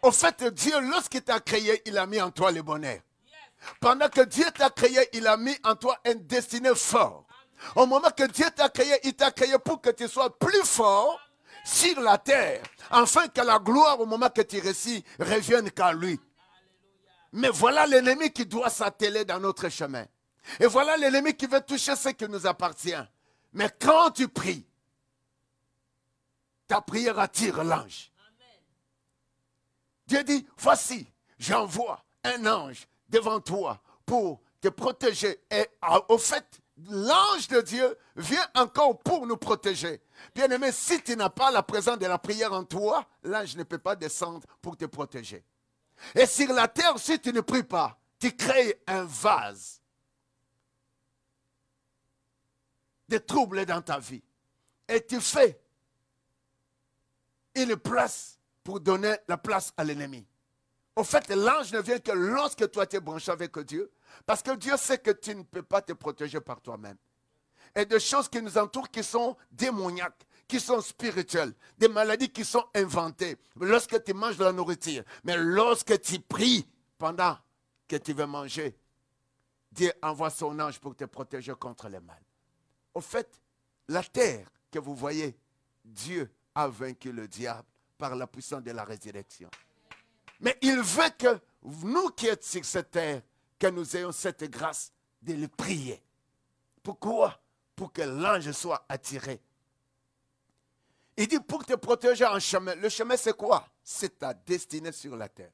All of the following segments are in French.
Au fait, Dieu, lorsqu'il t'a créé, il a mis en toi le bonheur. Pendant que Dieu t'a créé, il a mis en toi un destiné fort. Au moment que Dieu t'a créé, il t'a créé pour que tu sois plus fort sur la terre. Afin que la gloire, au moment que tu réussis, revienne qu'à lui. Mais voilà l'ennemi qui doit s'atteler dans notre chemin. Et voilà l'ennemi qui veut toucher ce qui nous appartient. Mais quand tu pries, ta prière attire l'ange. Dieu dit, voici, j'envoie un ange devant toi pour te protéger. Et au fait, l'ange de Dieu vient encore pour nous protéger. Bien-aimé, si tu n'as pas la présence de la prière en toi, l'ange ne peut pas descendre pour te protéger. Et sur la terre, si tu ne pries pas, tu crées un vase de troubles dans ta vie. Et tu fais une place pour donner la place à l'ennemi. Au fait, l'ange ne vient que lorsque toi tu es branché avec Dieu, parce que Dieu sait que tu ne peux pas te protéger par toi-même. Et des choses qui nous entourent qui sont démoniaques, qui sont spirituelles, des maladies qui sont inventées, lorsque tu manges de la nourriture. Mais lorsque tu pries pendant que tu veux manger, Dieu envoie son ange pour te protéger contre le mal. Au fait, la terre que vous voyez, Dieu a vaincu le diable par la puissance de la résurrection. Mais il veut que nous qui sommes sur cette terre, que nous ayons cette grâce de le prier. Pourquoi? Pour que l'ange soit attiré. Il dit pour te protéger en chemin. Le chemin c'est quoi? C'est ta destinée sur la terre.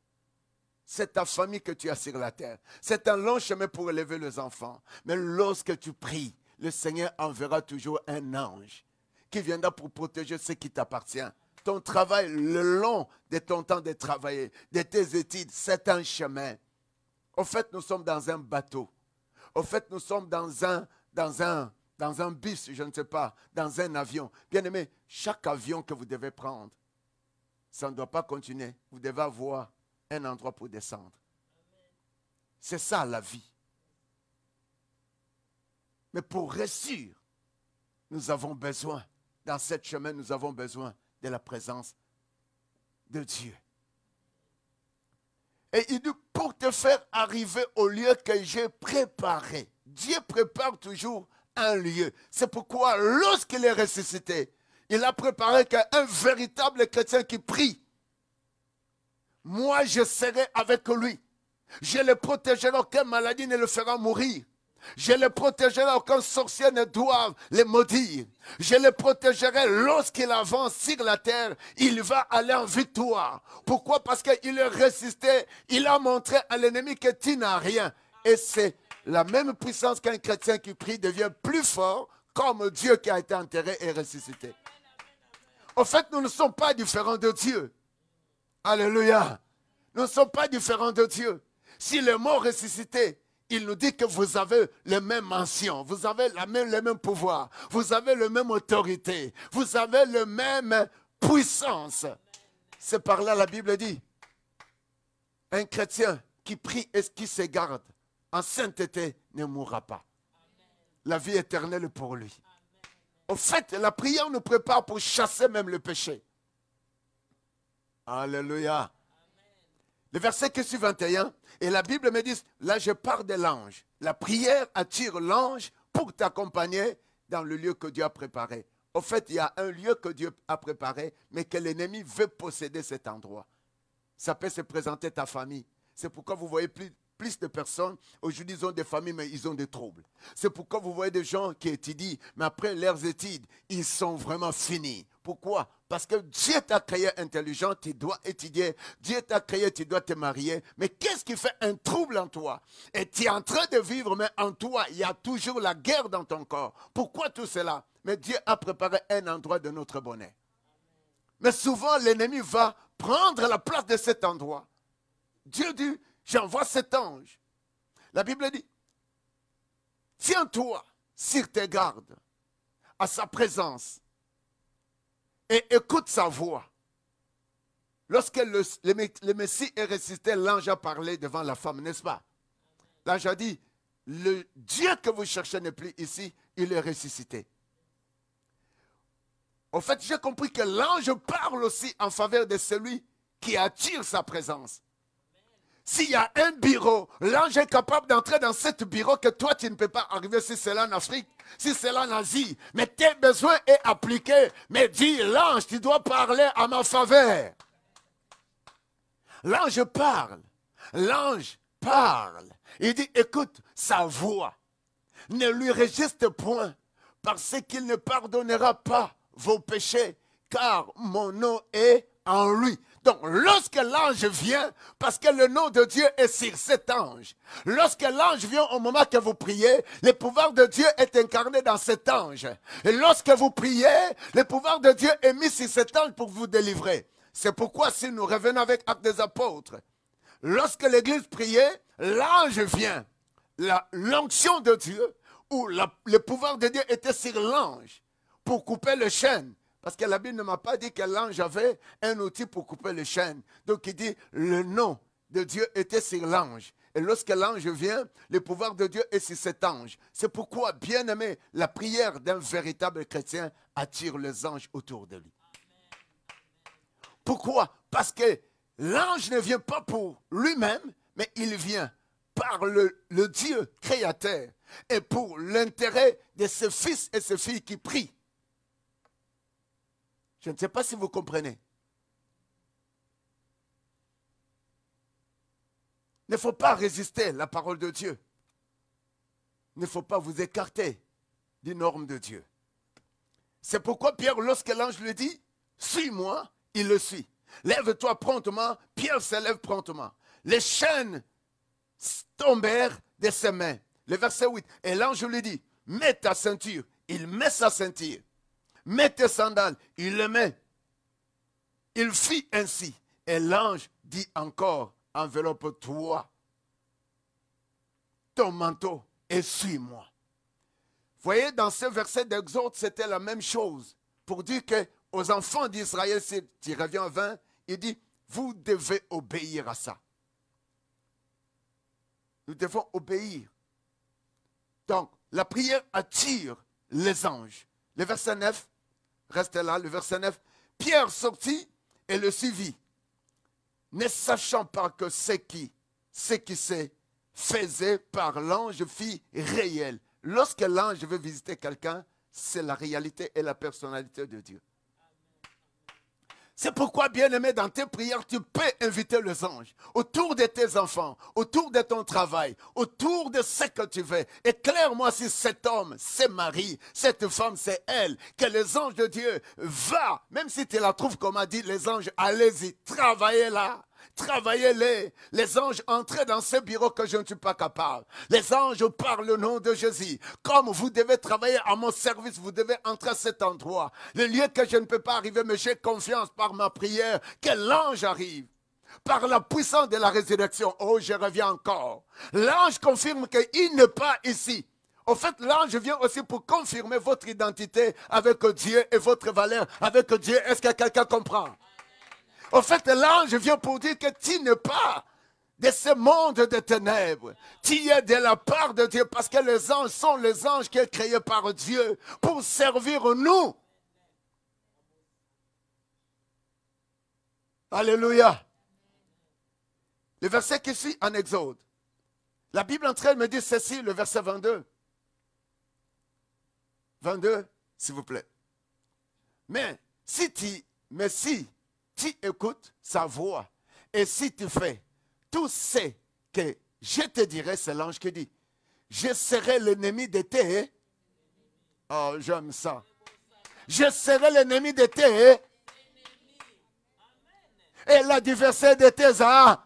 C'est ta famille que tu as sur la terre. C'est un long chemin pour élever les enfants. Mais lorsque tu pries, le Seigneur enverra toujours un ange qui viendra pour protéger ce qui t'appartient. Ton travail, le long de ton temps de travailler, de tes études, c'est un chemin. Au fait, nous sommes dans un bateau. Au fait, nous sommes dans un bus, je ne sais pas, dans un avion. Bien aimé, chaque avion que vous devez prendre, ça ne doit pas continuer. Vous devez avoir un endroit pour descendre. C'est ça la vie. Mais pour réussir, nous avons besoin, dans cette chemin, nous avons besoin de la présence de Dieu. Et il dit, pour te faire arriver au lieu que j'ai préparé. Dieu prépare toujours un lieu. C'est pourquoi, lorsqu'il est ressuscité, il a préparé qu'un véritable chrétien qui prie. Moi, je serai avec lui. Je le protégerai, aucune maladie ne le fera mourir. Je le protégerai, aucun sorcier ne doit le maudire. Je le protégerai lorsqu'il avance sur la terre, il va aller en victoire. Pourquoi? Parce qu'il est résisté, il a montré à l'ennemi que tu n'as rien. Et c'est la même puissance qu'un chrétien qui prie devient plus fort, comme Dieu qui a été enterré et ressuscité. En fait, nous ne sommes pas différents de Dieu. Alléluia. Nous ne sommes pas différents de Dieu. Si le mort ressuscité, il nous dit que vous avez le même mention, vous avez le même pouvoir, vous avez la même autorité, vous avez la même puissance. C'est par là la Bible dit, un chrétien qui prie et qui se garde en sainteté ne mourra pas. La vie éternelle pour lui. Au fait, la prière nous prépare pour chasser même le péché. Alléluia. Le verset qui suit 21, et la Bible me dit, là je parle de l'ange. La prière attire l'ange pour t'accompagner dans le lieu que Dieu a préparé. Au fait, il y a un lieu que Dieu a préparé, mais que l'ennemi veut posséder cet endroit. Ça peut se présenter ta famille. C'est pourquoi vous voyez plus de personnes, aujourd'hui ils ont des familles, mais ils ont des troubles. C'est pourquoi vous voyez des gens qui étudient, mais après leurs études, ils sont vraiment finis. Pourquoi? Parce que Dieu t'a créé intelligent, tu dois étudier. Dieu t'a créé, tu dois te marier. Mais qu'est-ce qui fait un trouble en toi? Et tu es en train de vivre, mais en toi, il y a toujours la guerre dans ton corps. Pourquoi tout cela? Mais Dieu a préparé un endroit de notre bonheur. Mais souvent, l'ennemi va prendre la place de cet endroit. Dieu dit, j'envoie cet ange. La Bible dit, tiens-toi sur tes gardes, à sa présence, et écoute sa voix. Lorsque le Messie est ressuscité, l'ange a parlé devant la femme, n'est-ce pas? L'ange a dit, le Dieu que vous cherchez n'est plus ici, il est ressuscité. En fait, j'ai compris que l'ange parle aussi en faveur de celui qui attire sa présence. S'il y a un bureau, l'ange est capable d'entrer dans ce bureau que toi, tu ne peux pas arriver si c'est là en Afrique, si c'est là en Asie. Mais tes besoins est appliqué. Mais dis, l'ange, tu dois parler à ma faveur. L'ange parle. L'ange parle. Il dit, écoute, sa voix ne lui résiste point, parce qu'il ne pardonnera pas vos péchés, car mon nom est en lui. Donc, lorsque l'ange vient, parce que le nom de Dieu est sur cet ange, lorsque l'ange vient au moment que vous priez, le pouvoir de Dieu est incarné dans cet ange. Et lorsque vous priez, le pouvoir de Dieu est mis sur cet ange pour vous délivrer. C'est pourquoi si nous revenons avec Actes des Apôtres, lorsque l'Église priait, l'ange vient. L'onction de Dieu, ou le pouvoir de Dieu était sur l'ange pour couper les chaînes. Parce que la Bible ne m'a pas dit que l'ange avait un outil pour couper les chaînes. Donc il dit, le nom de Dieu était sur l'ange. Et lorsque l'ange vient, le pouvoir de Dieu est sur cet ange. C'est pourquoi, bien aimé, la prière d'un véritable chrétien attire les anges autour de lui. Pourquoi? Parce que l'ange ne vient pas pour lui-même, mais il vient par le Dieu créateur et pour l'intérêt de ses fils et ses filles qui prient. Je ne sais pas si vous comprenez. Il ne faut pas résister à la parole de Dieu. Il ne faut pas vous écarter des normes de Dieu. C'est pourquoi Pierre, lorsque l'ange lui dit, suis-moi, il le suit. Lève-toi promptement, Pierre se lève promptement. Les chaînes tombèrent de ses mains. Le verset 8. Et l'ange lui dit, mets ta ceinture. Il met sa ceinture. Mets tes sandales. Il le met. Il fit ainsi. Et l'ange dit encore, enveloppe-toi ton manteau et suis-moi. Vous voyez, dans ce verset d'Exode, c'était la même chose. Pour dire que aux enfants d'Israël, si tu reviens au 20, il dit, vous devez obéir à ça. Nous devons obéir. Donc, la prière attire les anges. Le verset 9, reste là, le verset 9. Pierre sortit et le suivit, ne sachant pas que ce qui se faisait par l'ange fit réel. Lorsque l'ange veut visiter quelqu'un, c'est la réalité et la personnalité de Dieu. C'est pourquoi, bien-aimé, dans tes prières, tu peux inviter les anges autour de tes enfants, autour de ton travail, autour de ce que tu veux. Éclaire-moi si cet homme, c'est Marie, cette femme, c'est elle, que les anges de Dieu va, même si tu la trouves, comme a dit les anges, allez-y, travaillez-la. Travaillez-les. Les anges entrez dans ce bureau que je ne suis pas capable. Les anges parlent au nom de Jésus. Comme vous devez travailler à mon service, vous devez entrer à cet endroit. Le lieu que je ne peux pas arriver, mais j'ai confiance par ma prière que l'ange arrive. Par la puissance de la résurrection. Oh, je reviens encore. L'ange confirme qu'il n'est pas ici. En fait, l'ange vient aussi pour confirmer votre identité avec Dieu et votre valeur avec Dieu. Est-ce que quelqu'un comprend? En fait, l'ange vient pour dire que tu n'es pas de ce monde de ténèbres. Tu es de la part de Dieu parce que les anges sont les anges qui sont créés par Dieu pour servir nous. Alléluia. Le verset qui suit en Exode. La Bible entre elles me dit ceci, le verset 22. 22, s'il vous plaît. Mais si tu écoutes sa voix et si tu fais tout ce que je te dirai, c'est l'ange qui dit, je serai l'ennemi de tes... Oh, j'aime ça. Je serai l'ennemi de tes... Et l'adversaire de tes âmes.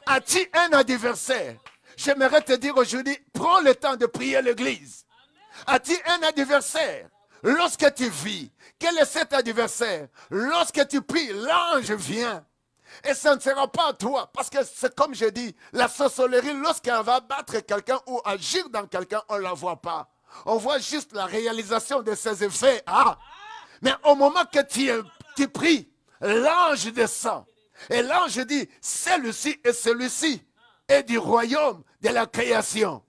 As-tu un adversaire? J'aimerais te dire aujourd'hui, prends le temps de prier l'église. As-tu un adversaire? Lorsque tu vis, quel est cet adversaire? Lorsque tu pries, l'ange vient. Et ça ne sera pas à toi. Parce que c'est comme je dis, la sorcellerie, lorsqu'elle va battre quelqu'un ou agir dans quelqu'un, on ne la voit pas. On voit juste la réalisation de ses effets. Ah! Mais au moment que tu pries, l'ange descend. Et l'ange dit, celui-ci et celui-ci est du royaume de la création.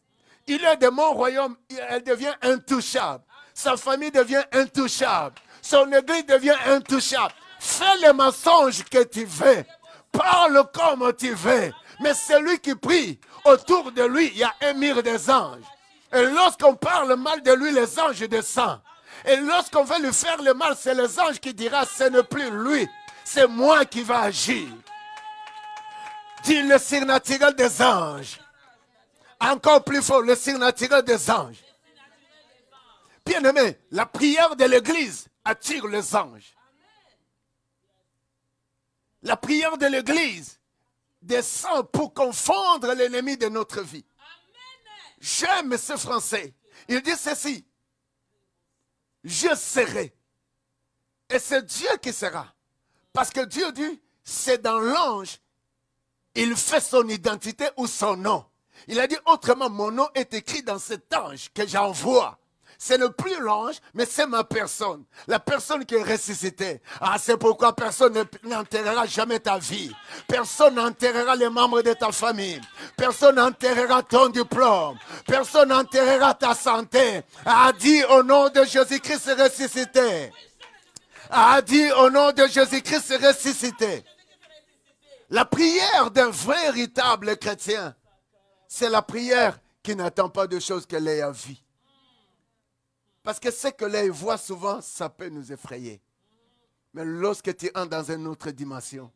Il est de mon royaume, elle devient intouchable. Sa famille devient intouchable. Son église devient intouchable. Fais les mensonges que tu veux. Parle comme tu veux. Mais celui qui prie, autour de lui, il y a un mur des anges. Et lorsqu'on parle mal de lui, les anges descendent. Et lorsqu'on veut lui faire le mal, c'est les anges qui diront, ce n'est plus lui, c'est moi qui vais agir. Dis le surnaturel des anges. Encore plus fort, le surnaturel des anges. Bien aimé, la prière de l'église attire les anges. La prière de l'église descend pour confondre l'ennemi de notre vie. J'aime ce français. Il dit ceci. Je serai. Et c'est Dieu qui sera. Parce que Dieu dit, c'est dans l'ange, il fait son identité ou son nom. Il a dit autrement, mon nom est écrit dans cet ange que j'envoie. Ce n'est plus l'ange, mais c'est ma personne. La personne qui est ressuscitée. Ah, c'est pourquoi personne n'enterrera jamais ta vie. Personne n'enterrera les membres de ta famille. Personne n'enterrera ton diplôme. Personne n'enterrera ta santé. Ah, dis au nom de Jésus-Christ ressuscité. Ah, dis au nom de Jésus-Christ ressuscité. La prière d'un véritable chrétien, c'est la prière qui n'attend pas de choses que l'œil a vues. Parce que ce que l'œil voit souvent, ça peut nous effrayer. Mais lorsque tu entres dans une autre dimension,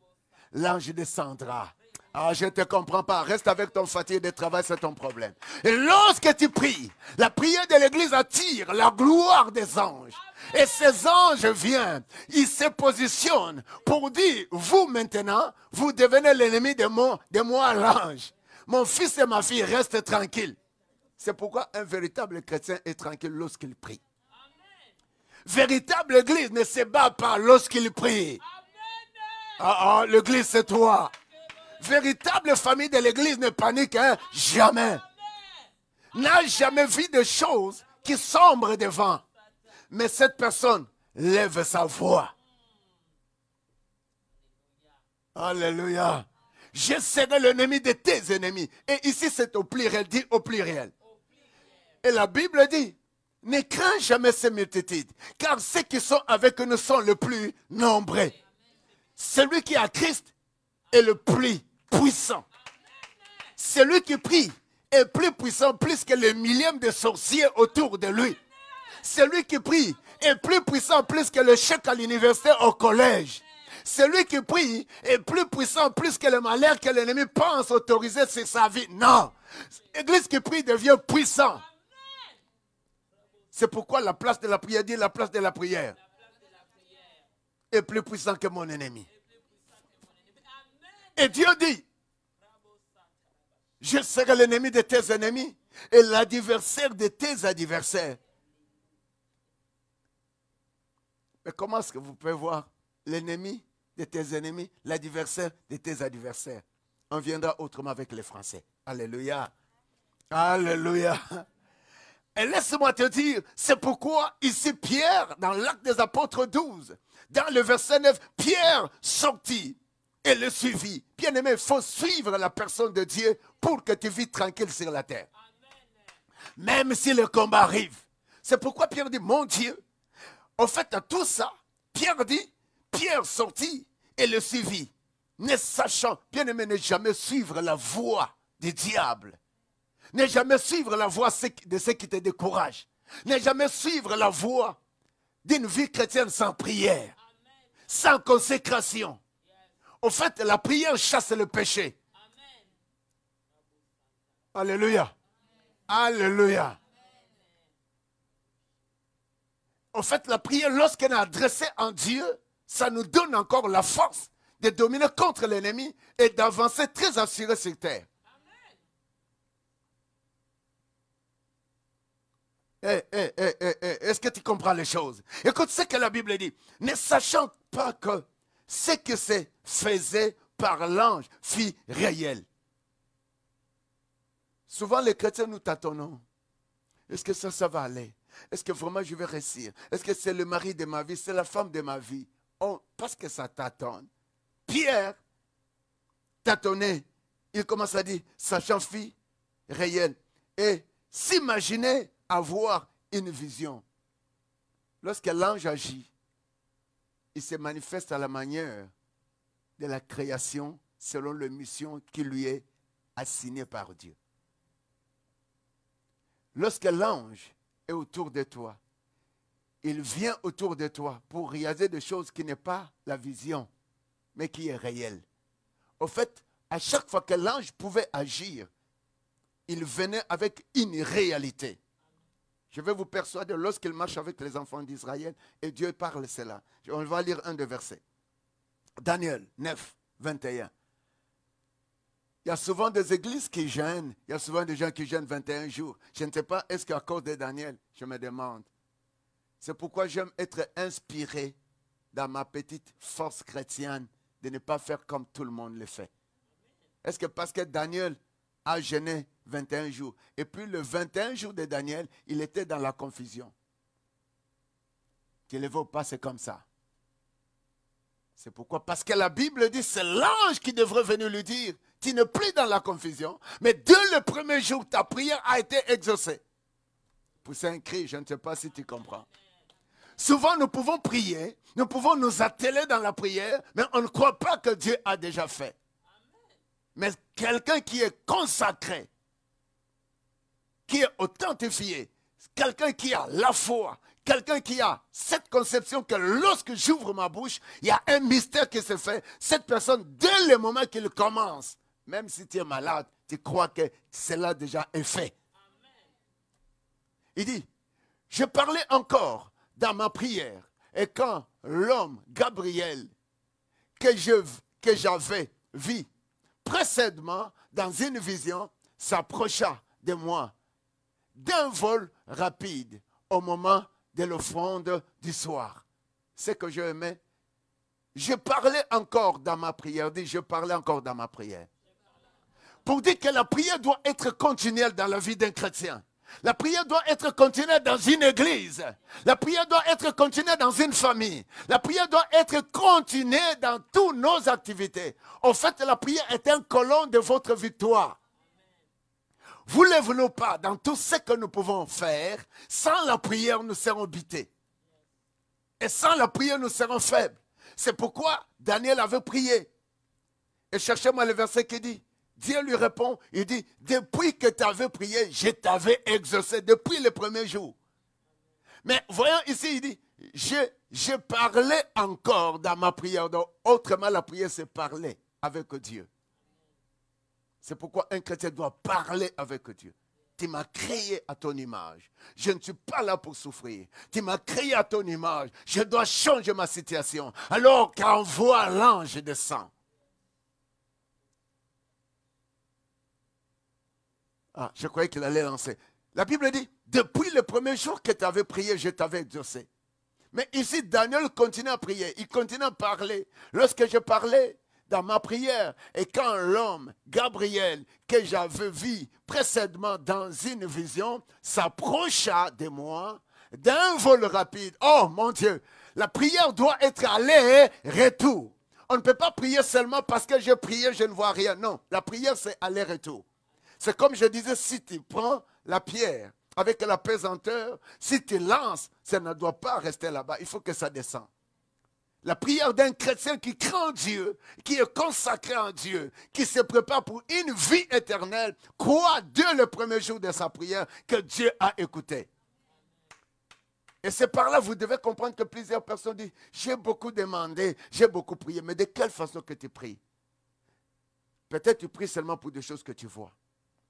l'ange descendra. Ah, je ne te comprends pas. Reste avec ton fatigue de travail, c'est ton problème. Et lorsque tu pries, la prière de l'église attire la gloire des anges. Et ces anges viennent, ils se positionnent pour dire, vous maintenant, vous devenez l'ennemi de moi l'ange. Mon fils et ma fille restent tranquilles. C'est pourquoi un véritable chrétien est tranquille lorsqu'il prie. Véritable église ne se bat pas lorsqu'il prie. Ah, l'église c'est toi. Véritable famille de l'église ne panique jamais. N'a jamais vu de choses qui sombrent devant. Mais cette personne lève sa voix. Alléluia. Je serai l'ennemi de tes ennemis. Et ici c'est au pluriel, dit au pluriel. Et la Bible dit, ne crains jamais ces multitudes, car ceux qui sont avec nous sont le plus nombreux. Celui qui a Christ est le plus puissant. Celui qui prie est plus puissant, plus que le millième de sorciers autour de lui. Celui qui prie est plus puissant, plus que le chèque à l'université, au collège. Celui qui prie est plus puissant, plus que le malheur que l'ennemi pense autoriser sur sa vie. Non. L'église qui prie devient puissant. C'est pourquoi la place de la prière dit la place de la prière est plus puissant que mon ennemi. Et Dieu dit, je serai l'ennemi de tes ennemis et l'adversaire de tes adversaires. Mais comment est-ce que vous pouvez voir l'ennemi de tes ennemis, l'adversaire de tes adversaires? On viendra autrement avec les Français. Alléluia. Alléluia. Et laisse-moi te dire, c'est pourquoi ici Pierre, dans l'Acte des Apôtres 12, dans le verset 9, Pierre sortit et le suivit. Bien aimé, il faut suivre la personne de Dieu pour que tu vives tranquille sur la terre. Même si le combat arrive. C'est pourquoi Pierre dit, mon Dieu, en fait, à tout ça, Pierre dit, Pierre sortit et le suivit. Ne sachant, bien aimé, ne jamais suivre la voie du diable. Ne jamais suivre la voie de ceux qui te découragent. Ne jamais suivre la voie d'une vie chrétienne sans prière, sans consécration. En fait, la prière chasse le péché. Alléluia. Alléluia. En fait, la prière, lorsqu'elle est adressée en Dieu, ça nous donne encore la force de dominer contre l'ennemi et d'avancer très assuré sur terre. Est-ce que tu comprends les choses? Écoute ce que la Bible dit. Ne sachant pas que ce que se faisait par l'ange fut réel. Souvent les chrétiens nous tâtonnons. Est-ce que ça va aller? Est-ce que vraiment je vais réussir? Est-ce que c'est le mari de ma vie? C'est la femme de ma vie? Oh, parce que ça tâtonne. Pierre tâtonnait. Il commence à dire, sachant fut réel. Et s'imaginer avoir une vision. Lorsque l'ange agit, il se manifeste à la manière de la création selon la mission qui lui est assignée par Dieu. Lorsque l'ange est autour de toi, il vient autour de toi pour réaliser des choses qui n'est pas la vision, mais qui est réelle. Au fait, à chaque fois que l'ange pouvait agir, il venait avec une réalité. Je vais vous persuader, lorsqu'il marche avec les enfants d'Israël, et Dieu parle cela. On va lire un des versets. Daniel 9, 21. Il y a souvent des églises qui jeûnent. Il y a souvent des gens qui jeûnent 21 jours. Je ne sais pas, est-ce qu'à cause de Daniel, je me demande. C'est pourquoi j'aime être inspiré dans ma petite force chrétienne de ne pas faire comme tout le monde le fait. Est-ce que parce que Daniel a jeûné 21 jours, et puis le 21 jours de Daniel, il était dans la confusion. Tu ne le vois pas, c'est comme ça. C'est pourquoi, parce que la Bible dit, c'est l'ange qui devrait venir lui dire, tu n'es plus dans la confusion, mais dès le premier jour, ta prière a été exaucée. Pousser un cri, je ne sais pas si tu comprends. Souvent, nous pouvons prier, nous pouvons nous atteler dans la prière, mais on ne croit pas que Dieu a déjà fait. Mais quelqu'un qui est consacré, qui est authentifié, quelqu'un qui a la foi, quelqu'un qui a cette conception que lorsque j'ouvre ma bouche, il y a un mystère qui se fait. Cette personne, dès le moment qu'il commence, même si tu es malade, tu crois que cela déjà est fait. Il dit, je parlais encore dans ma prière, et quand l'homme Gabriel que j'avais vu précédemment dans une vision s'approcha de moi d'un vol rapide au moment de l'offrande du soir. C'est que je aimais. Je parlais encore dans ma prière. Dis, je parlais encore dans ma prière. Pour dire que la prière doit être continuelle dans la vie d'un chrétien. La prière doit être continuelle dans une église. La prière doit être continuelle dans une famille. La prière doit être continuelle dans toutes nos activités. En fait, la prière est un colon de votre victoire. Voulez-vous pas dans tout ce que nous pouvons faire, sans la prière, nous serons bités. Et sans la prière, nous serons faibles. C'est pourquoi Daniel avait prié. Et cherchez-moi le verset qui dit, Dieu lui répond, il dit, depuis que tu avais prié, je t'avais exaucé, depuis le premier jour. Mais voyons ici, il dit, je parlais encore dans ma prière. Donc, autrement, la prière, c'est parler avec Dieu. C'est pourquoi un chrétien doit parler avec Dieu. Tu m'as créé à ton image. Je ne suis pas là pour souffrir. Tu m'as créé à ton image. Je dois changer ma situation. Alors qu'envoie l'ange descend. Ah, je croyais qu'il allait lancer. La Bible dit, depuis le premier jour que tu avais prié, je t'avais exaucé. Mais ici, Daniel continue à prier. Il continue à parler. Lorsque je parlais dans ma prière, et quand l'homme, Gabriel, que j'avais vu précédemment dans une vision, s'approcha de moi d'un vol rapide. Oh mon Dieu, la prière doit être aller-retour. On ne peut pas prier seulement parce que je priais, je ne vois rien. Non, la prière c'est aller-retour. C'est comme je disais, si tu prends la pierre avec la pesanteur, si tu lances, ça ne doit pas rester là-bas. Il faut que ça descende. La prière d'un chrétien qui craint Dieu, qui est consacré en Dieu, qui se prépare pour une vie éternelle, croit dès le premier jour de sa prière que Dieu a écouté. Et c'est par là que vous devez comprendre que plusieurs personnes disent, j'ai beaucoup demandé, j'ai beaucoup prié, mais de quelle façon que tu pries? Peut-être tu pries seulement pour des choses que tu vois.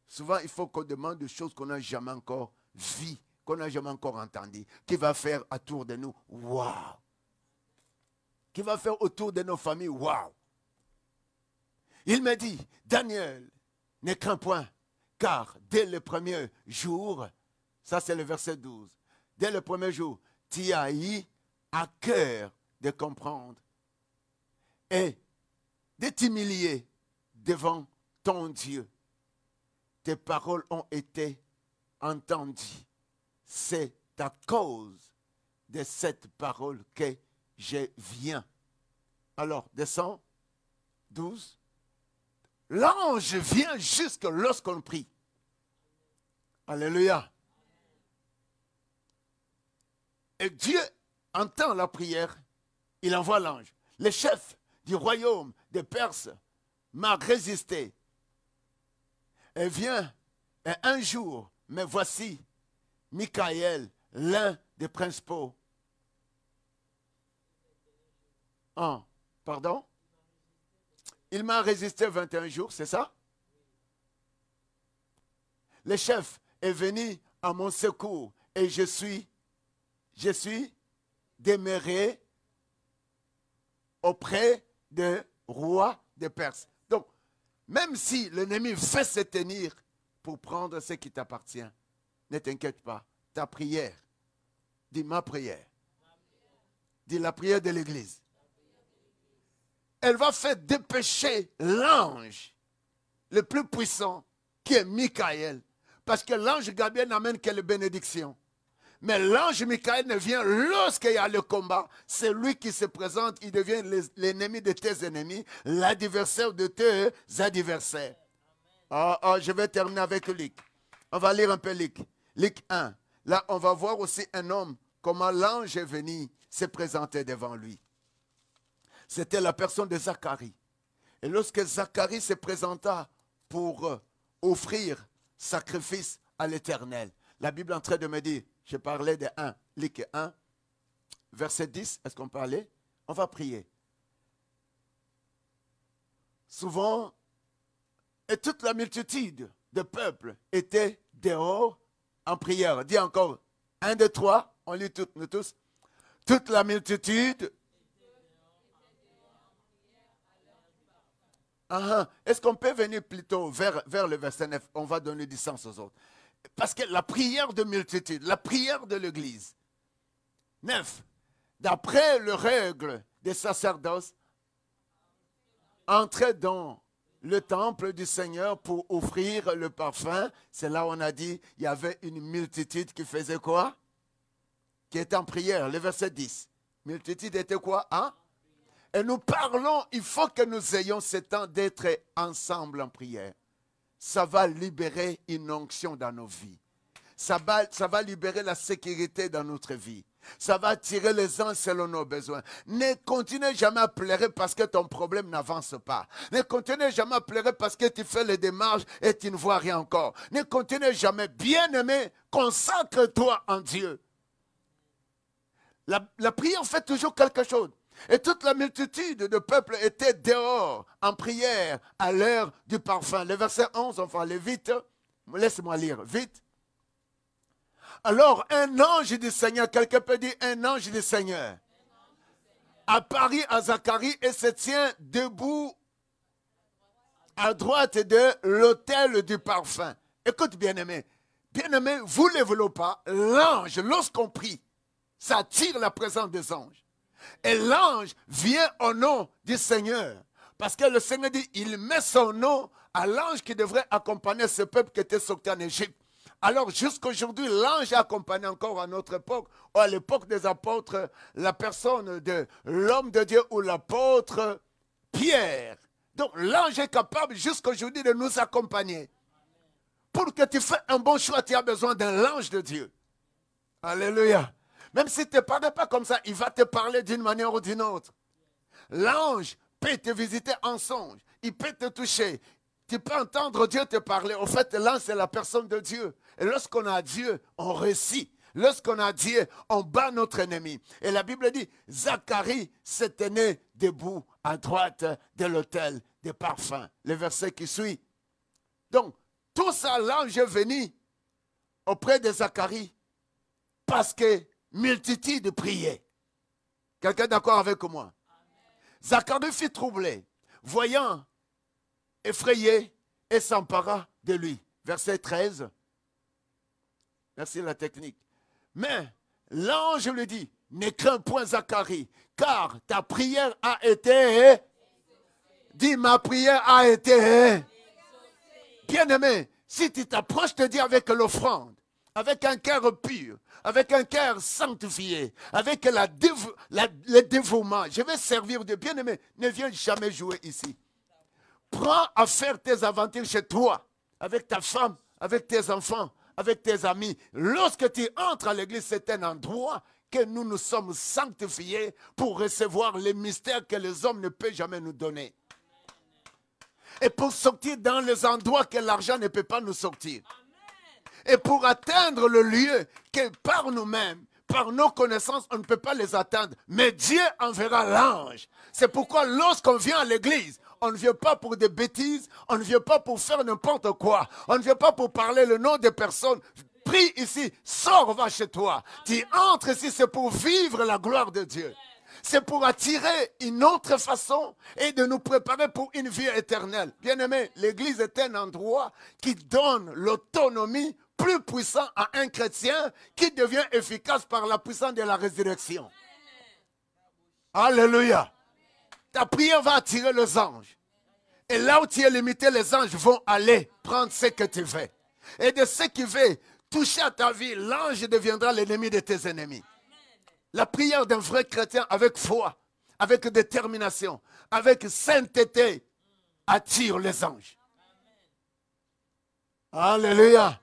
Souvent, il faut qu'on demande des choses qu'on n'a jamais encore vues, qu'on n'a jamais encore entendues, qui va faire autour de nous, waouh! Qui va faire autour de nos familles, waouh! Il me dit, Daniel, ne crains point, car dès le premier jour, ça c'est le verset 12, dès le premier jour, tu as eu à cœur de comprendre et de t'humilier devant ton Dieu. Tes paroles ont été entendues. C'est à cause de cette parole que je viens. Alors, descends. 12. L'ange vient jusque lorsqu'on prie. Alléluia. Et Dieu entend la prière il envoie l'ange. Le chef du royaume des Perses m'a résisté. Et vient, et un jour, mais voici, Michael, l'un des principaux. Pardon? Il m'a résisté 21 jours, c'est ça? Le chef est venu à mon secours et je suis demeuré auprès du roi des Perses. Donc, même si l'ennemi veut se tenir pour prendre ce qui t'appartient, ne t'inquiète pas. Ta prière, dis ma prière, dis la prière de l'Église. Elle va faire dépêcher l'ange le plus puissant qui est Michael. Parce que l'ange Gabriel n'amène que les bénédictions. Mais l'ange Michael ne vient lorsqu'il y a le combat. C'est lui qui se présente. Il devient l'ennemi de tes ennemis, l'adversaire de tes adversaires. Je vais terminer avec Luc. On va lire un peu Luc. Luc 1. Là, on va voir aussi un homme, comment l'ange est venu se présenter devant lui. C'était la personne de Zacharie. Et lorsque Zacharie se présenta pour offrir sacrifice à l'Éternel, la Bible est en train de me dire, je parlais de 1, Luc 1, verset 10, est-ce qu'on peut aller? On va prier. Souvent, et toute la multitude de peuple était dehors en prière. Dis encore, 1, 2, 3, on lit nous tous. Toute la multitude. Est-ce qu'on peut venir plutôt vers le verset 9? On va donner du sens aux autres. Parce que la prière de multitude, la prière de l'Église. 9. D'après les règles des sacerdoces, entrer dans le temple du Seigneur pour offrir le parfum. C'est là où on a dit, il y avait une multitude qui faisait quoi? Qui était en prière. Le verset 10. Multitude était quoi? Et nous parlons, il faut que nous ayons ce temps d'être ensemble en prière. Ça va libérer une onction dans nos vies. Ça va libérer la sécurité dans notre vie. Ça va attirer les uns selon nos besoins. Ne continue jamais à pleurer parce que ton problème n'avance pas. Ne continue jamais à pleurer parce que tu fais les démarches et tu ne vois rien encore. Ne continue jamais. Bien-aimé, consacre-toi en Dieu. La prière fait toujours quelque chose. Et toute la multitude de peuple était dehors en prière à l'heure du parfum. Le verset 11, on va aller vite. Laisse-moi lire vite. Alors un ange du Seigneur, quelqu'un peut dire un ange du Seigneur, apparut à Zacharie et se tient debout à droite de l'autel du parfum. Écoute bien-aimé, vous ne le voulez pas, l'ange, lorsqu'on prie, ça attire la présence des anges. Et l'ange vient au nom du Seigneur. Parce que le Seigneur dit, il met son nom à l'ange qui devrait accompagner ce peuple qui était sorti en Égypte. Alors jusqu'à aujourd'hui, l'ange a accompagné encore à notre époque, ou à l'époque des apôtres, la personne de l'homme de Dieu ou l'apôtre Pierre. Donc l'ange est capable jusqu'à aujourd'hui de nous accompagner. Pour que tu fasses un bon choix, tu as besoin d'un ange de Dieu. Alléluia. Même si tu ne parles pas comme ça, il va te parler d'une manière ou d'une autre. L'ange peut te visiter en songe. Il peut te toucher. Tu peux entendre Dieu te parler. En fait, l'ange, c'est la personne de Dieu. Et lorsqu'on a Dieu, on réussit. Lorsqu'on a Dieu, on bat notre ennemi. Et la Bible dit, Zacharie se tenait debout à droite de l'autel des parfums. Le verset qui suit. Donc, tout ça, l'ange est venu auprès de Zacharie parce que multitude priait. Quelqu'un d'accord avec moi? Amen. Zacharie fut troublé, voyant, effrayé, et s'empara de lui. Verset 13. Merci la technique. Mais l'ange lui dit, ne crains point Zacharie, car ta prière a été... Dis, ma prière a été... Bien-aimé, si tu t'approches de Dieu avec l'offrande, avec un cœur pur, avec un cœur sanctifié, avec le dévouement. Je vais servir de bien-aimé. Ne viens jamais jouer ici. Prends à faire tes aventures chez toi, avec ta femme, avec tes enfants, avec tes amis. Lorsque tu entres à l'église, c'est un endroit que nous nous sommes sanctifiés pour recevoir les mystères que les hommes ne peuvent jamais nous donner. Et pour sortir dans les endroits que l'argent ne peut pas nous sortir. Et pour atteindre le lieu que par nous-mêmes, par nos connaissances, on ne peut pas les atteindre. Mais Dieu enverra l'ange. C'est pourquoi lorsqu'on vient à l'église, on ne vient pas pour des bêtises, on ne vient pas pour faire n'importe quoi. On ne vient pas pour parler le nom des personnes. Prie ici, sors, va chez toi. Tu entres ici, c'est pour vivre la gloire de Dieu. C'est pour attirer une autre façon et de nous préparer pour une vie éternelle. Bien-aimés, l'église est un endroit qui donne l'autonomie plus puissante à un chrétien qui devient efficace par la puissance de la résurrection. Alléluia. Ta prière va attirer les anges. Et là où tu es limité, les anges vont aller prendre ce que tu veux. Et de ce qui veut toucher à ta vie, l'ange deviendra l'ennemi de tes ennemis. La prière d'un vrai chrétien avec foi, avec détermination, avec sainteté, attire les anges. Alléluia.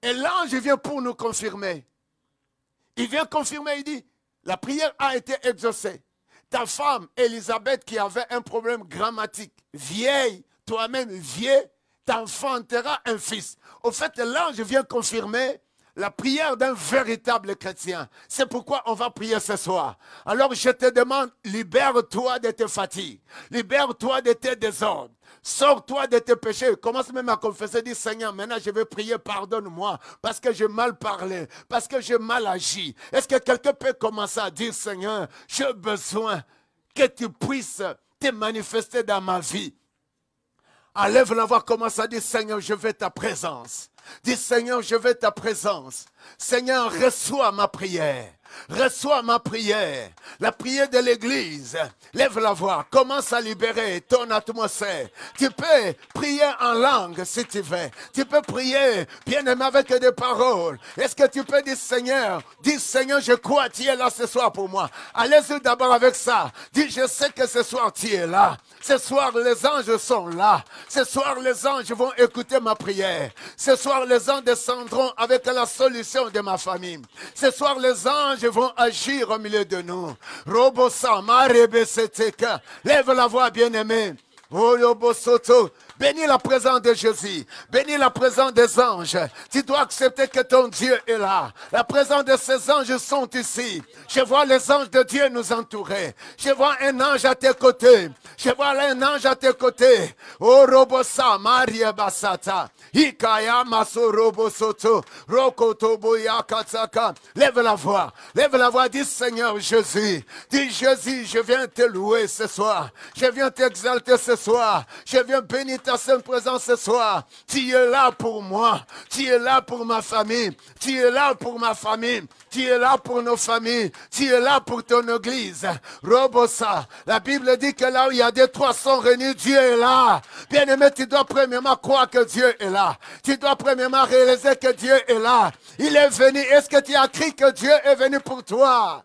Et l'ange vient pour nous confirmer. Il vient confirmer, il dit, la prière a été exaucée. Ta femme, Élisabeth, qui avait un problème grammatique, vieille, toi-même vieille, t'enfanteras un fils. Au fait, l'ange vient confirmer la prière d'un véritable chrétien. C'est pourquoi on va prier ce soir. Alors je te demande, libère-toi de tes fatigues. Libère-toi de tes désordres. Sors-toi de tes péchés. Commence même à confesser. Dis, Seigneur, maintenant je vais prier, pardonne-moi. Parce que j'ai mal parlé. Parce que j'ai mal agi. Est-ce que quelqu'un peut commencer à dire, Seigneur, j'ai besoin que tu puisses te manifester dans ma vie. Enlève la voix, commence à dire, Seigneur, je veux ta présence. Dis, Seigneur, je veux ta présence. Seigneur, reçois ma prière. Reçois ma prière. La prière de l'église. Lève la voix. Commence à libérer ton atmosphère. Tu peux prier en langue si tu veux. Tu peux prier bien aimé avec des paroles. Est-ce que tu peux dire Seigneur? Dis Seigneur, je crois tu es là ce soir pour moi. Allez-y d'abord avec ça. Dis je sais que ce soir tu es là. Ce soir les anges sont là. Ce soir les anges vont écouter ma prière. Ce soir les anges descendront avec la solution de ma famille. Ce soir les anges vont agir au milieu de nous. Robosa, marebeseteka. Lève la voix, bien-aimé. Oyobosoto. Bénis la présence de Jésus. Bénis la présence des anges. Tu dois accepter que ton Dieu est là. La présence de ces anges sont ici. Je vois les anges de Dieu nous entourer. Je vois un ange à tes côtés. Je vois un ange à tes côtés. Oh Robosa, Maria Basata. Ikaya Maso Robosoto. Rokoto Boya Katsaka. Lève la voix. Lève la voix. Dis Seigneur Jésus. Dis Jésus, je viens te louer ce soir. Je viens t'exalter ce soir. Je viens bénir ta sainte présence ce soir. Tu es là pour moi. Tu es là pour ma famille. Tu es là pour ma famille. Tu es là pour nos familles. Tu es là pour ton église. Robosa. La Bible dit que là où il y a des 300 réunis, Dieu est là. Bien-aimé, tu dois premièrement croire que Dieu est là. Tu dois premièrement réaliser que Dieu est là. Il est venu. Est-ce que tu as crié que Dieu est venu pour toi?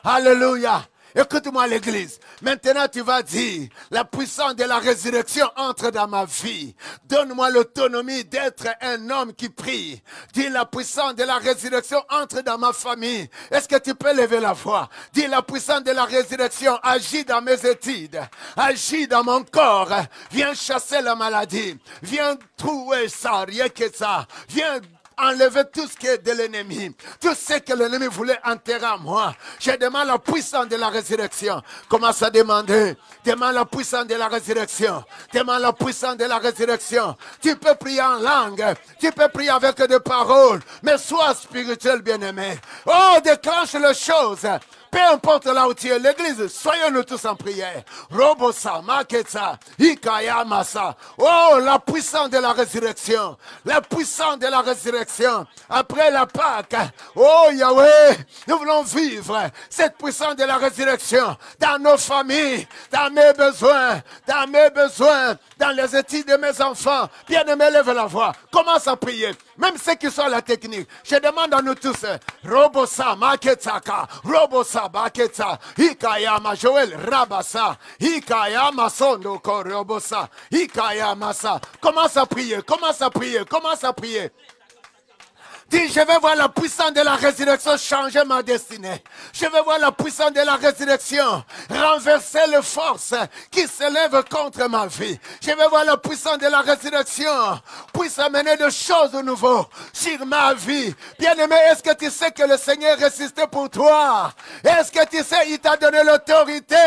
Alléluia. Écoute-moi l'église. Maintenant tu vas dire, la puissance de la résurrection entre dans ma vie. Donne-moi l'autonomie d'être un homme qui prie. Dis la puissance de la résurrection entre dans ma famille. Est-ce que tu peux lever la voix? Dis la puissance de la résurrection agit dans mes études. Agit dans mon corps. Viens chasser la maladie. Viens trouver ça, rien que ça. Viens enlever tout ce qui est de l'ennemi. Tout ce que l'ennemi voulait enterrer à moi. Je demande la puissance de la résurrection. Commence à demander. Demande la puissance de la résurrection. Demande la puissance de la résurrection. Tu peux prier en langue. Tu peux prier avec des paroles. Mais sois spirituel, bien-aimé. Oh, déclenche les choses. Peu importe là où tu es, l'église, soyons-nous tous en prière. Robosa, Maketa, Ikaya Masa. Oh, la puissance de la résurrection. La puissance de la résurrection. Après la Pâque. Oh, Yahweh, nous voulons vivre cette puissance de la résurrection dans nos familles, dans mes besoins, dans les études de mes enfants. Bien-aimé, lève la voix. Commence à prier. Même ceux qui sont à la technique. Je demande à nous tous. Robosa, Maketaka, Robosa, Baketa, Hikayama, Joël, Rabasa, Hikayama, Sondoko, Robosa, Hikayama, Sa. Commence à prier, commence à prier, commence à prier. Dis, je vais voir la puissance de la résurrection changer ma destinée. Je vais voir la puissance de la résurrection renverser les forces qui s'élèvent contre ma vie. Je vais voir la puissance de la résurrection puisse amener des choses nouvelles sur ma vie. Bien-aimé, est-ce que tu sais que le Seigneur résistait pour toi? Est-ce que tu sais, il t'a donné l'autorité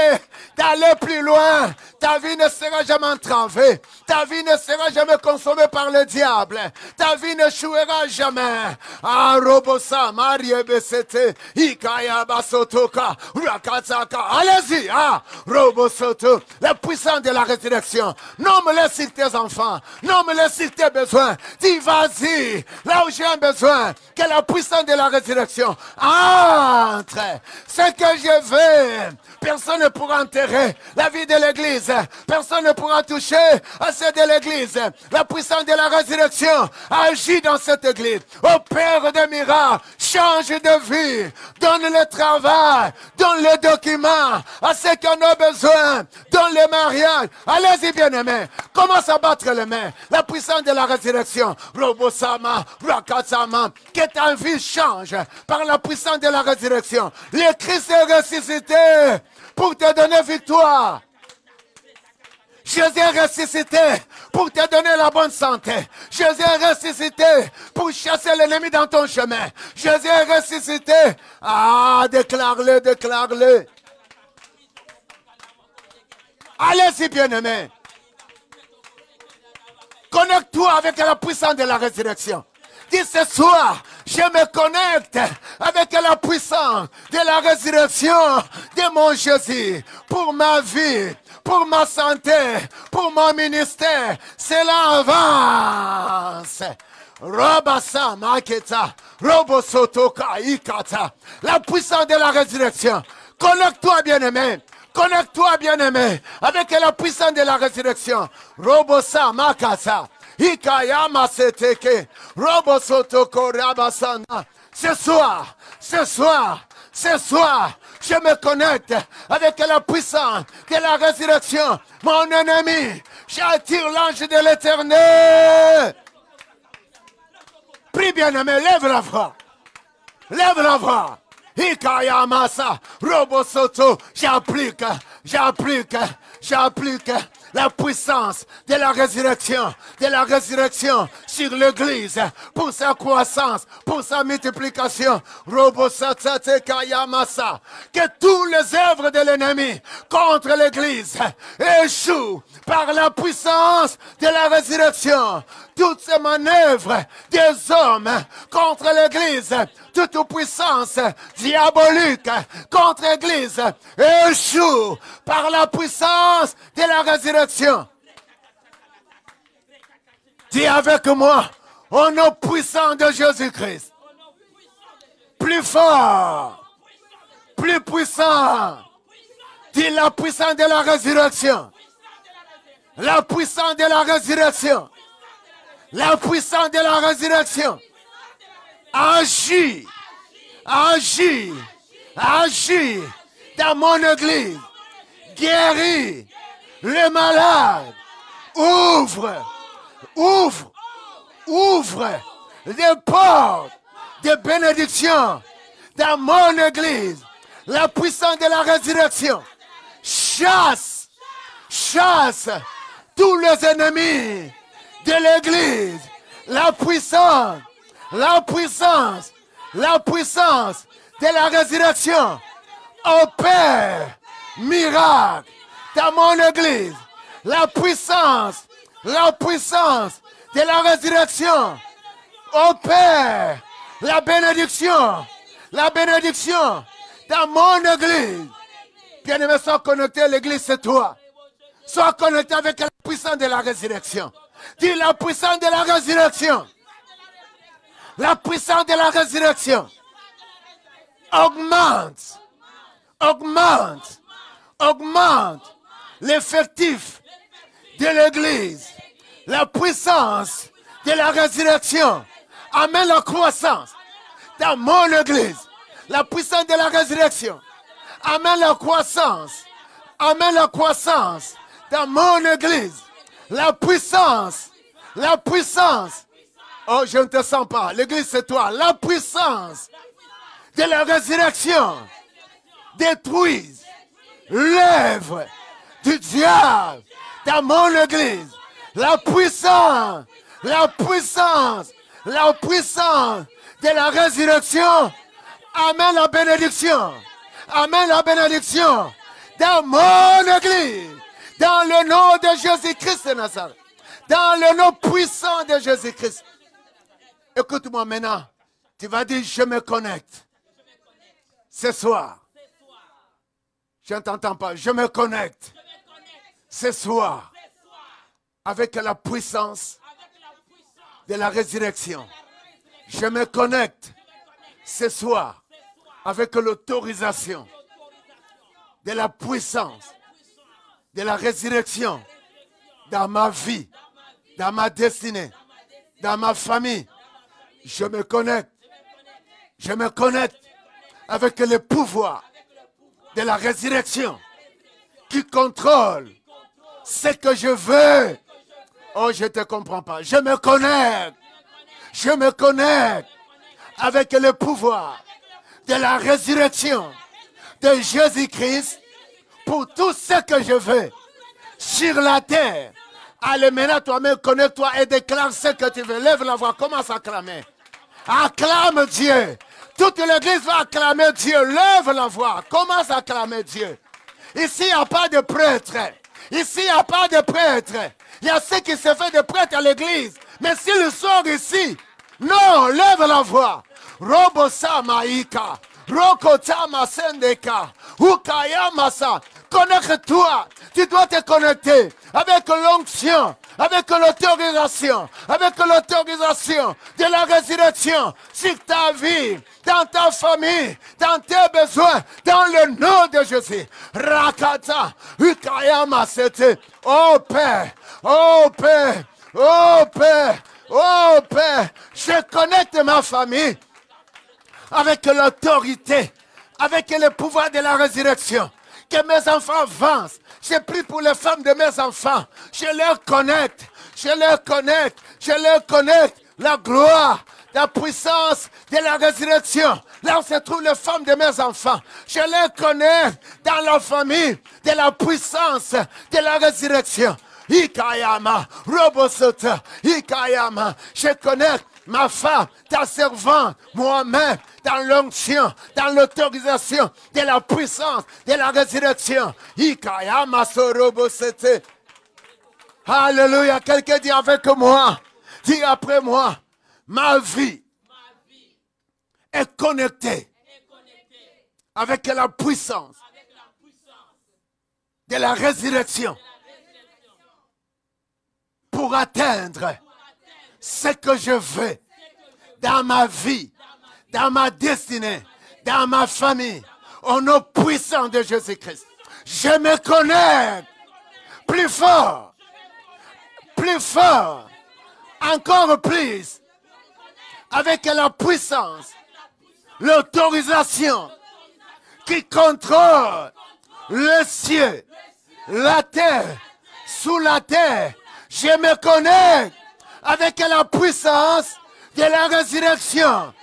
d'aller plus loin? Ta vie ne sera jamais entravée. Ta vie ne sera jamais consommée par le diable. Ta vie n'échouera jamais. Ah, Robosa, Marie Besete, Ikaya Basotoka, Rakataka. Allez-y, ah, Robosoto, la puissance de la résurrection. Nomme-les sur tes enfants. Nomme-les sur tes besoins. Dis, vas-y, là où j'ai un besoin, que la puissance de la résurrection entre. Ce que je veux, personne ne pourra enterrer la vie de l'Église. Personne ne pourra toucher à celle de l'Église. La puissance de la résurrection agit dans cette Église. Opère des miracles, change de vie, donne le travail, donne les documents à ceux qui en ont besoin, donne le mariage. Allez-y, bien-aimés, commence à battre les mains. La puissance de la résurrection, Robosama, Rakatsama, que ta vie change par la puissance de la résurrection. Le Christ est ressuscité pour te donner victoire. Jésus est ressuscité pour te donner la bonne santé. Jésus est ressuscité pour chasser l'ennemi dans ton chemin. Jésus est ressuscité. Ah, déclare-le, déclare-le. Allez-y, bien-aimé. Connecte-toi avec la puissance de la résurrection. Dis ce soir, je me connecte avec la puissance de la résurrection de mon Jésus pour ma vie, pour ma santé, pour mon ministère. Cela avance. Robasa Maketa, Robosotoka Ikata. La puissance de la résurrection. Connecte-toi, bien-aimé. Connecte-toi, bien-aimé, avec la puissance de la résurrection. Robosa Makasa. Ikayama seteke, robosotoko rabasana. Ce soir, je me connecte avec la puissance de la résurrection. Mon ennemi, j'attire l'ange de l'Éternel. Prie, bien-aimé, lève la voix. Lève la voix. Ikayamasa, robosoto, j'applique la puissance de la résurrection sur l'Église, pour sa croissance, pour sa multiplication. Que tous les œuvres de l'ennemi contre l'Église échouent par la puissance de la résurrection. Toutes ces manœuvres des hommes contre l'Église, toute puissance diabolique contre l'Église échoue par la puissance de la résurrection. Dis avec moi, au nom puissant de Jésus-Christ. Plus fort, plus puissant. Dis la puissance de la résurrection. La puissance de la résurrection. La puissance de la résurrection. Agis, agis, agis dans mon église. Guéris les malades. Ouvre les portes de bénédiction dans mon église. La puissance de la résurrection. Chasse tous les ennemis de l'église. La puissance de la résurrection opère miracle dans mon église. La puissance de la résurrection opère la bénédiction dans mon église. Bien-aimé, sois connecté à l'église, c'est toi. Sois connecté avec la puissance de la résurrection. Dis la puissance de la résurrection. La puissance de la résurrection augmente l'effectif de l'église. La puissance de la résurrection amène la croissance dans mon église. La puissance de la résurrection amène la croissance dans mon église. La puissance Oh, je ne te sens pas. L'église, c'est toi. La puissance de la résurrection détruise l'œuvre du diable dans mon église. La puissance de la résurrection. Amen la bénédiction. Amen la bénédiction. Dans mon église. Dans le nom de Jésus-Christ de Nazareth. Dans le nom puissant de Jésus-Christ. Écoute-moi maintenant. Tu vas dire, je me connecte. Ce soir. Je ne t'entends pas. Je me connecte. Ce soir. Avec la puissance de la résurrection. Je me connecte. Ce soir. Avec l'autorisation de la puissance de la résurrection dans ma vie, dans ma destinée, dans ma famille. Je me connecte. Je me connecte avec le pouvoir de la résurrection qui contrôle ce que je veux. Oh, je ne te comprends pas. Je me connecte. Je me connecte avec le pouvoir de la résurrection de Jésus-Christ pour tout ce que je veux sur la terre. Allez, maintenant, toi-même, connecte-toi et déclare ce que tu veux. Lève la voix, commence à acclamer. Acclame Dieu. Toute l'église va acclamer Dieu. Lève la voix, commence à acclamer Dieu. Ici, il n'y a pas de prêtre. Ici, il n'y a pas de prêtre. Il y a ceux qui se font de prêtre à l'église. Mais s'ils sont ici, non, lève la voix. Robosa maïka. Rokota masendeka. Ukaya masa. Connecte-toi. Tu dois te connecter avec l'onction, avec l'autorisation de la résurrection sur ta vie, dans ta famille, dans tes besoins, dans le nom de Jésus. Rakata, Ukaya masete. Oh Père, oh Père, oh Père, oh Père, je connecte ma famille avec l'autorité, avec le pouvoir de la résurrection. Que mes enfants avancent. Je prie pour les femmes de mes enfants. Je leur connecte. La gloire, la puissance de la résurrection. Là où se trouvent les femmes de mes enfants. Je les connecte dans leur famille de la puissance de la résurrection. Ikayama, Robosota, Ikayama. Je connecte ma femme, ta servante, moi-même, dans l'onction, dans l'autorisation de la puissance de la résurrection. Ikayama sorobosete. Alléluia. Quelqu'un dit avec moi, dit après moi, ma vie est connectée avec la puissance de la résurrection pour atteindre ce que je veux dans ma vie, dans ma destinée, dans ma famille, au nom puissant de Jésus-Christ. Je me connecte plus fort, encore plus, avec la puissance, l'autorisation qui contrôle le ciel, la terre, sous la terre. Je me connecte avec la puissance de la résurrection.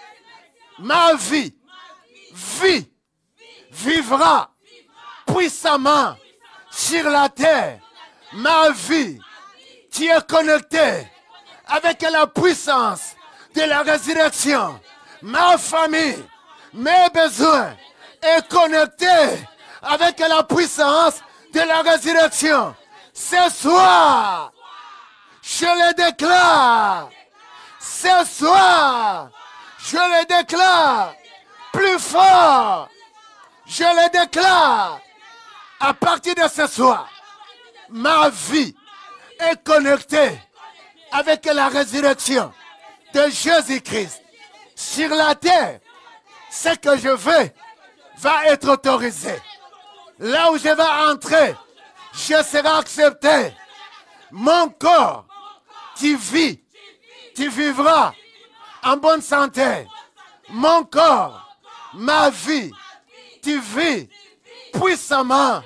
Ma vie vivra puissamment sur la terre. Ma vie, tu es connecté avec la puissance de la résurrection. Ma famille, mes besoins est connecté avec la puissance de la résurrection. Ce soir, je le déclare. Ce soir, je le déclare plus fort. Je le déclare. À partir de ce soir, ma vie est connectée avec la résurrection de Jésus-Christ. Sur la terre, ce que je veux va être autorisé. Là où je vais entrer, je serai accepté. Mon corps, tu vis, tu vivras en bonne santé. Mon corps, ma vie, tu vis puissamment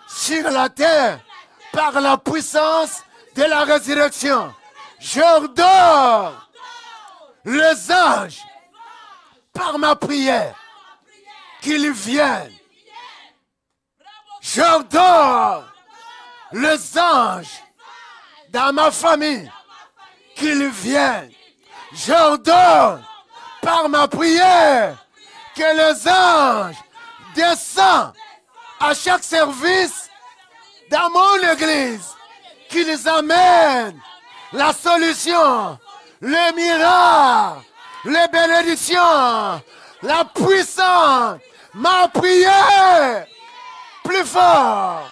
sur la terre par la puissance de la résurrection. J'ordonne les anges, par ma prière, qu'ils viennent. J'ordonne les anges dans ma famille, qu'ils viennent. J'ordonne par ma prière que les anges descendent à chaque service dans mon église, qu'ils amènent la solution, le miracle, les bénédictions, la puissance, ma prière. Plus fort,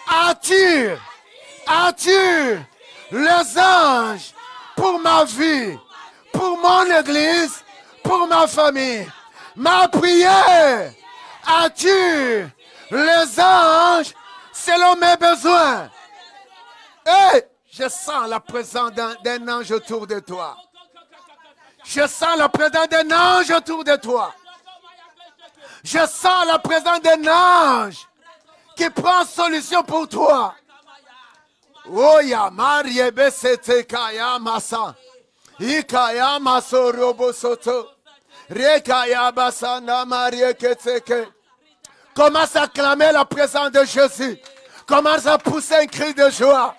attire les anges pour ma vie, pour mon église, pour ma famille. Ma prière attire les anges selon mes besoins. Et je sens la présence d'un ange autour de toi. Je sens la présence d'un ange autour de toi. Je sens la présence d'un ange qui prend solution pour toi. Oya Marie Besete Kaya Masa. Ikaya Maso Robo Soto. Rekaya Basana Marie Ketseke. Commence à clamer la présence de Jésus. Commence à pousser un cri de joie.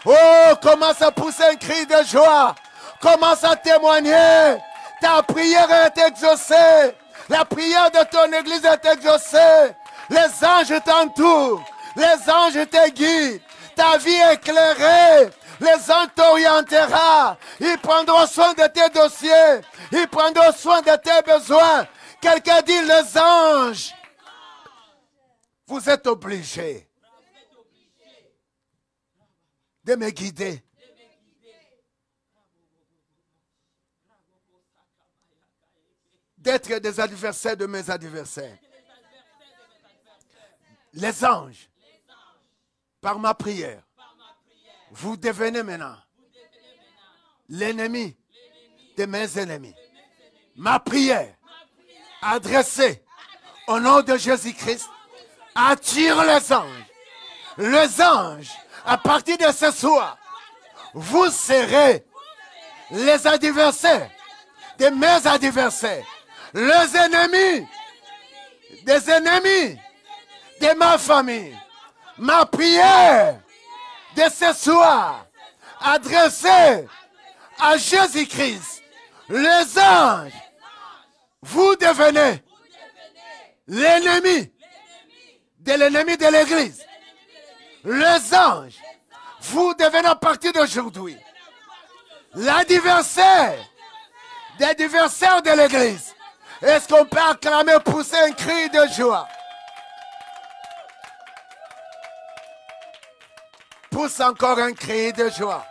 Oh, commence à pousser un cri de joie. Commence à témoigner. Ta prière est exaucée. La prière de ton église est exaucée. Les anges t'entourent. Les anges te guident. Ta vie est éclairée. Les anges t'orienteront. Ils prendront soin de tes dossiers. Ils prendront soin de tes besoins. Quelqu'un dit les anges. Vous êtes obligés de me guider. D'être des adversaires de mes adversaires. Les anges, par ma prière, vous devenez maintenant l'ennemi de mes ennemis. Ma prière, adressée au nom de Jésus-Christ, attire les anges. Les anges, à partir de ce soir, vous serez les adversaires de mes adversaires. Les ennemis, des ennemis de ma famille. Ma prière de ce soir, adressée à Jésus-Christ. Les anges, vous devenez l'ennemi de l'Église. Les anges, vous devenez à partir d'aujourd'hui l'adversaire de l'Église. Est-ce qu'on peut acclamer, pousser un cri de joie? Pousse encore un cri de joie.